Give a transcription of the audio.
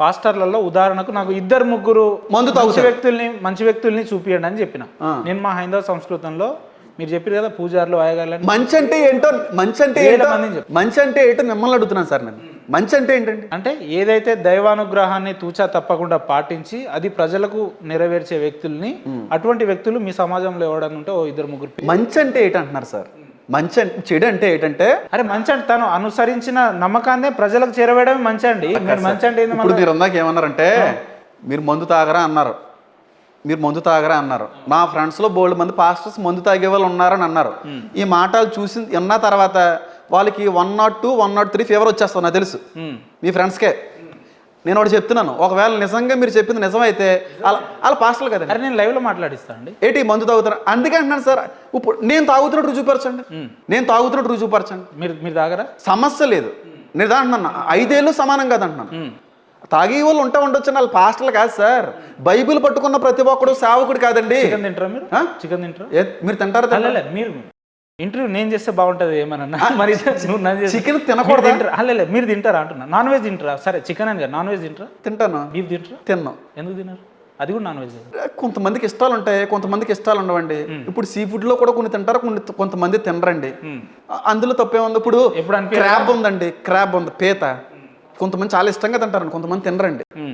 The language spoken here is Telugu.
పాస్టర్లలో ఉదాహరణకు నాకు ఇద్దరు ముగ్గురు మందు మంచి వ్యక్తుల్ని చూపియండి అని చెప్పిన. నేను మా హైందవ సంస్కృతంలో మీరు చెప్పారు కదా పూజారులు వాయగాలని మంచి అంటే ఏంటో మిమ్మల్ని అడుగుతున్నాను సార్. నేను మంచి అంటే ఏంటండి అంటే ఏదైతే దైవానుగ్రహాన్ని తూచా తప్పకుండా పాటించి అది ప్రజలకు నెరవేర్చే వ్యక్తుల్ని, అటువంటి వ్యక్తులు మీ సమాజంలో ఎవడని ఉంటే ఓ ఇద్దరు ముగ్గురు. మంచి అంటే ఏంటంటున్నారు సార్? మంచి అంటే చెడు అంటే ఏంటంటే అరే మంచి అంటే తను అనుసరించిన నమ్మకాన్నే ప్రజలకు చేరవేయడమే మంచి అండి. మంచి అంటే ఇప్పుడు మీరు అందాక ఏమన్నారంటే మీరు మందు తాగరా అన్నారు. మా ఫ్రెండ్స్లో బోల్డ్ మంది పాస్టర్స్ మందు తాగే వాళ్ళు ఉన్నారని అన్నారు. ఈ మాటలు చూసి విన్న తర్వాత వాళ్ళకి 102, 103 ఫీవర్ వచ్చేస్తాను నాకు తెలుసు. మీ ఫ్రెండ్స్కే నేను ఒకటి చెప్తున్నాను, ఒకవేళ నిజంగా మీరు చెప్పింది నిజమైతే వాళ్ళ పాస్టర్లు కదండి. అరే నేను లైవ్లో మాట్లాడిస్తాను ఏంటి మందు తాగుతారు అందుకే అంటున్నాను సార్. ఇప్పుడు నేను తాగుతున్నట్టు రుజువు పరచండి. మీరు తాగరా? సమస్య లేదు. నేను అంటున్నాను 5 ఏళ్ళు సమానం కదా అంటున్నాను. తాగే వాళ్ళు ఉండొచ్చు వాళ్ళ పాస్టర్లు కాదు సార్. బైబిల్ పట్టుకున్న ప్రతి ఒక్కడు సేవకుడు కాదండి. చికెన్ తింటారా మీరు? చికెన్ తింటారా? మీరు తింటారా? మీరు ఇంటర్వ్యూ నేను చేస్తే బాగుంటుంది ఏమన్నా మరి చికెన్ తినకూడదు. మీరు తింటారా అంటున్నా? నాన్ వెజ్ తింటారా? సరే చికెన్ అని నాన్ వెజ్ తింటారా? తింటాను. బీఫ్ తింటారా? తిన్నాను. ఎందుకు తిన్నారు? అది కూడా నాన్ వెజ్. కొంతమందికి ఇష్టాలు ఉంటాయి, కొంతమందికి ఇష్టాలు ఉండవండి. ఇప్పుడు సీ ఫుడ్ లో కూడా కొన్ని తింటారు, కొంతమంది తినరండి. అందులో తప్పేముంది? ఇప్పుడు క్రాబ్ ఉందండి, క్రాబ్ ఉంది, పీత కొంతమంది చాలా ఇష్టంగా తింటారండి, కొంతమంది తినరండి.